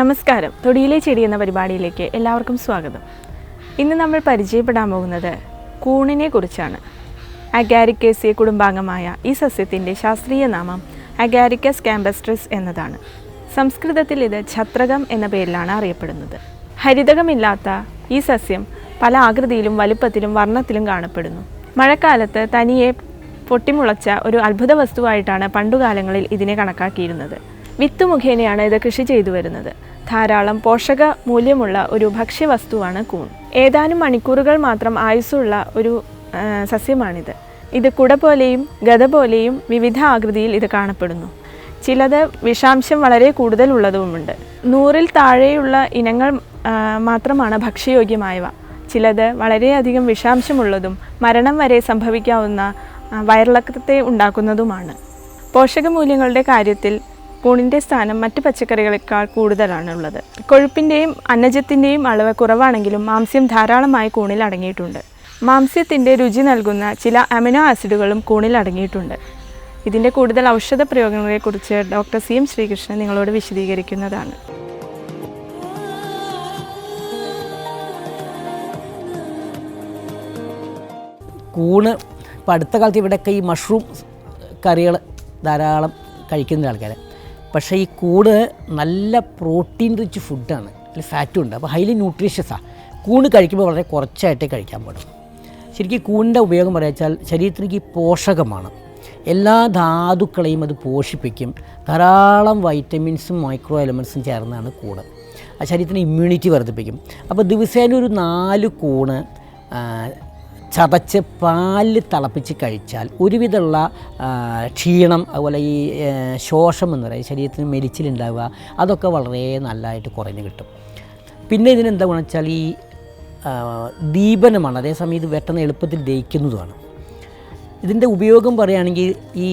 നമസ്കാരം. തൊടിയിലെ ചെടി എന്ന പരിപാടിയിലേക്ക് എല്ലാവർക്കും സ്വാഗതം. ഇന്ന് നമ്മൾ പരിചയപ്പെടാൻ പോകുന്നത് കൂണിനെ കുറിച്ചാണ്. അഗാരിക്കേസിയ കുടുംബാംഗമായ ഈ സസ്യത്തിൻ്റെ ശാസ്ത്രീയ നാമം അഗാരിക്കസ് കാമ്പസ്ട്രിസ് എന്നതാണ്. സംസ്കൃതത്തിൽ ഇത് ഛത്രകം എന്ന പേരിലാണ് അറിയപ്പെടുന്നത്. ഹരിതകമില്ലാത്ത ഈ സസ്യം പല ആകൃതിയിലും വലുപ്പത്തിലും വർണ്ണത്തിലും കാണപ്പെടുന്നു. മഴക്കാലത്ത് തനിയെ പൊട്ടിമുളച്ച ഒരു അത്ഭുത വസ്തുവായിട്ടാണ് പണ്ടുകാലങ്ങളിൽ ഇതിനെ കണക്കാക്കിയിരുന്നത്. വിത്ത് മുഖേനയാണ് ഇത് കൃഷി ചെയ്തു വരുന്നത്. ധാരാളം പോഷക മൂല്യമുള്ള ഒരു ഭക്ഷ്യവസ്തുവാണ് കൂൺ. ഏതാനും മണിക്കൂറുകൾ മാത്രം ആയുസ്സുള്ള ഒരു സസ്യമാണിത്. ഇത് കുട പോലെയും ഗദ പോലെയും വിവിധ ആകൃതിയിൽ ഇത് കാണപ്പെടുന്നു. ചിലത് വിഷാംശം വളരെ കൂടുതലുള്ളതുമുണ്ട്. 100-ൽ താഴെയുള്ള ഇനങ്ങൾ മാത്രമാണ് ഭക്ഷ്യയോഗ്യമായവ. ചിലത് വളരെയധികം വിഷാംശമുള്ളതും മരണം വരെ സംഭവിക്കാവുന്ന വയറിളക്കത്തെ ഉണ്ടാക്കുന്നതുമാണ്. പോഷകമൂല്യങ്ങളുടെ കാര്യത്തിൽ കൂണിൻ്റെ സ്ഥാനം മറ്റ് പച്ചക്കറികളെക്കാൾ കൂടുതലാണുള്ളത്. കൊഴുപ്പിൻ്റെയും അന്നജത്തിൻ്റെയും അളവ് കുറവാണെങ്കിലും മാംസ്യം ധാരാളമായി കൂണിൽ അടങ്ങിയിട്ടുണ്ട്. മാംസ്യത്തിൻ്റെ രുചി നൽകുന്ന ചില അമിനോ ആസിഡുകളും കൂണിൽ അടങ്ങിയിട്ടുണ്ട്. ഇതിൻ്റെ കൂടുതൽ ഔഷധ പ്രയോഗങ്ങളെക്കുറിച്ച് ഡോക്ടർ CM ശ്രീകൃഷ്ണൻ നിങ്ങളോട് വിശദീകരിക്കുന്നതാണ്. കൂണ് ഇപ്പോൾ അടുത്ത കാലത്ത് ഇവിടെയൊക്കെ ഈ മഷ്റൂം കറികൾ ധാരാളം കഴിക്കുന്ന ആൾക്കാർ. പക്ഷേ ഈ കൂണ് നല്ല പ്രോട്ടീൻ റിച്ച് ഫുഡാണ്, അതിൽ ഫാറ്റും ഉണ്ട്. അപ്പോൾ ഹൈലി ന്യൂട്രീഷ്യസാണ്. കൂണ് കഴിക്കുമ്പോൾ വളരെ കുറച്ചായിട്ടേ കഴിക്കാൻ പാടും. ശരിക്കും കൂണിൻ്റെ ഉപയോഗം പറയാച്ചാൽ ശരീരത്തിലേക്ക് പോഷകമാണ്. എല്ലാ ധാതുക്കളെയും അത് പോഷിപ്പിക്കും. ധാരാളം വൈറ്റമിൻസും മൈക്രോ എലമെൻസും ചേർന്നാണ് കൂണ്. ആ ശരീരത്തിന് ഇമ്മ്യൂണിറ്റി വർദ്ധിപ്പിക്കും. അപ്പോൾ ദിവസേന ഒരു 4 കൂണ് ചതച്ച് പാലിൽ തിളപ്പിച്ച് കഴിച്ചാൽ ഒരുവിധമുള്ള ക്ഷീണം, അതുപോലെ ഈ ശോഷം എന്ന് പറയുക, ശരീരത്തിന് മെലിച്ചിലുണ്ടാവുക, അതൊക്കെ വളരെ നല്ലതായിട്ട് കുറഞ്ഞു കിട്ടും. പിന്നെ ഇതിനെന്താ ഗുണം വെച്ചാൽ ഈ ദീപനമാണ്, അതേസമയം ഇത് പെട്ടെന്ന് എളുപ്പത്തിൽ ദഹിക്കുന്നതുമാണ്. ഇതിൻ്റെ ഉപയോഗം പറയുകയാണെങ്കിൽ ഈ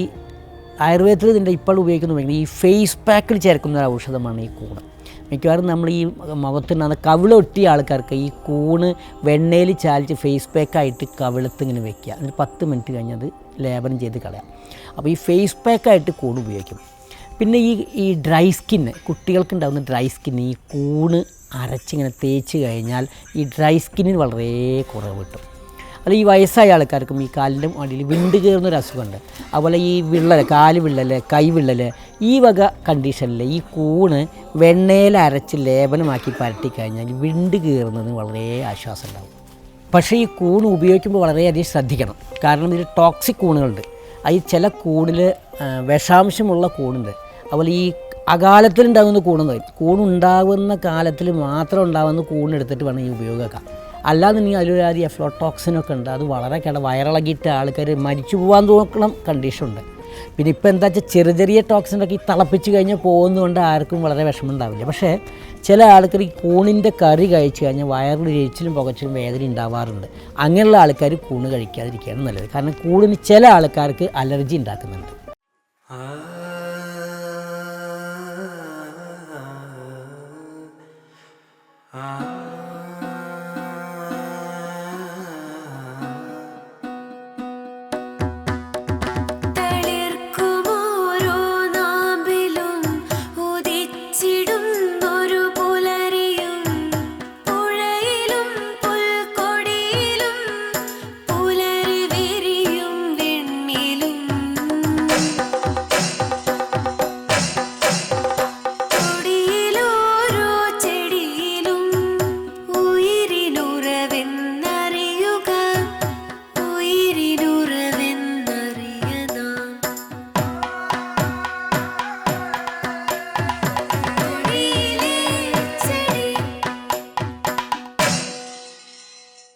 ആയുർവേദത്തിൽ ഇതിൻ്റെ ഇപ്പോൾ ഉപയോഗിക്കുന്ന ഈ ഫേസ് പാക്കിൽ ചേർക്കുന്ന ഒരു ഔഷധമാണ് ഈ കൂണ്. മിക്കവാറും നമ്മൾ ഈ മുഖത്തുണ്ടാകുന്ന കവിളൊട്ടിയ ആൾക്കാർക്ക് ഈ കൂണ് വെണ്ണയിൽ ചാലിച്ച് ഫേസ് പാക്കായിട്ട് കവിളത്ത് ഇങ്ങനെ വെക്കുക. അതിന് 10 മിനിറ്റ് കഴിഞ്ഞത് ലേപനം ചെയ്ത് കളയാം. അപ്പോൾ ഈ ഫേസ് പാക്കായിട്ട് കൂണ് ഉപയോഗിക്കും. പിന്നെ ഈ ഡ്രൈ സ്കിന്ന്, കുട്ടികൾക്കുണ്ടാകുന്ന ഡ്രൈ സ്കിന്ന് ഈ കൂണ് അരച്ചിങ്ങനെ തേച്ച് കഴിഞ്ഞാൽ ഈ ഡ്രൈ സ്കിന്നിന് വളരെ കുറവ് കിട്ടും. അല്ല, ഈ വയസ്സായ ആൾക്കാർക്കും ഈ കാലിൻ്റെ അടിയിൽ വിണ്ട് കയറുന്നൊരു അസുഖമുണ്ട്. അതുപോലെ ഈ വിള്ളൽ, കാല് വിള്ളൽ, കൈ വിള്ളൽ, ഈ വക കണ്ടീഷനിൽ ഈ കൂണ് വെണ്ണയിൽ അരച്ച് ലേപനമാക്കി പരട്ടിക്കഴിഞ്ഞാൽ വിണ്ട് കയറുന്നതിന് വളരെ ആശ്വാസം ഉണ്ടാകും. പക്ഷേ ഈ കൂണ് ഉപയോഗിക്കുമ്പോൾ വളരെയധികം ശ്രദ്ധിക്കണം. കാരണം ഇതിൽ ടോക്സിക് കൂണുകളുണ്ട്. അതിൽ ചില കൂണിൽ വിഷാംശമുള്ള കൂണുണ്ട്. അതുപോലെ ഈ അകാലത്തിലുണ്ടാകുന്ന കൂണുണ്ടാകുന്ന കാലത്തിൽ മാത്രം ഉണ്ടാകുന്ന കൂണെടുത്തിട്ട് വേണം ഈ ഉപയോഗമാക്കാം. അല്ലാന്നുണ്ടെങ്കിൽ അതിലൊരു എഫ്ലോടോക്സിനൊക്കെ ഉണ്ട്. അത് വളരെ വയറിളകിയിട്ട് ആൾക്കാർ മരിച്ചു പോകാൻ നോക്കണം കണ്ടീഷനുണ്ട്. പിന്നെ ഇപ്പോൾ എന്താ വെച്ചാൽ ചെറിയ ടോക്സിനൊക്കെ ഈ തിളപ്പിച്ച് കഴിഞ്ഞാൽ പോകുന്നതുകൊണ്ട് ആർക്കും വളരെ വിഷമം ഉണ്ടാവില്ല. പക്ഷേ ചില ആൾക്കാർ ഈ കൂണിൻ്റെ കറി കഴിച്ച് കഴിഞ്ഞാൽ വയറിൽ എരിച്ചിലും പുകച്ചിലും വേദന ഉണ്ടാവാറുണ്ട്. അങ്ങനെയുള്ള ആൾക്കാർ കൂണ് കഴിക്കാതിരിക്കുകയാണ് നല്ലത്. കാരണം കൂണിന് ചില ആൾക്കാർക്ക് അലർജി ഉണ്ടാക്കുന്നുണ്ട്.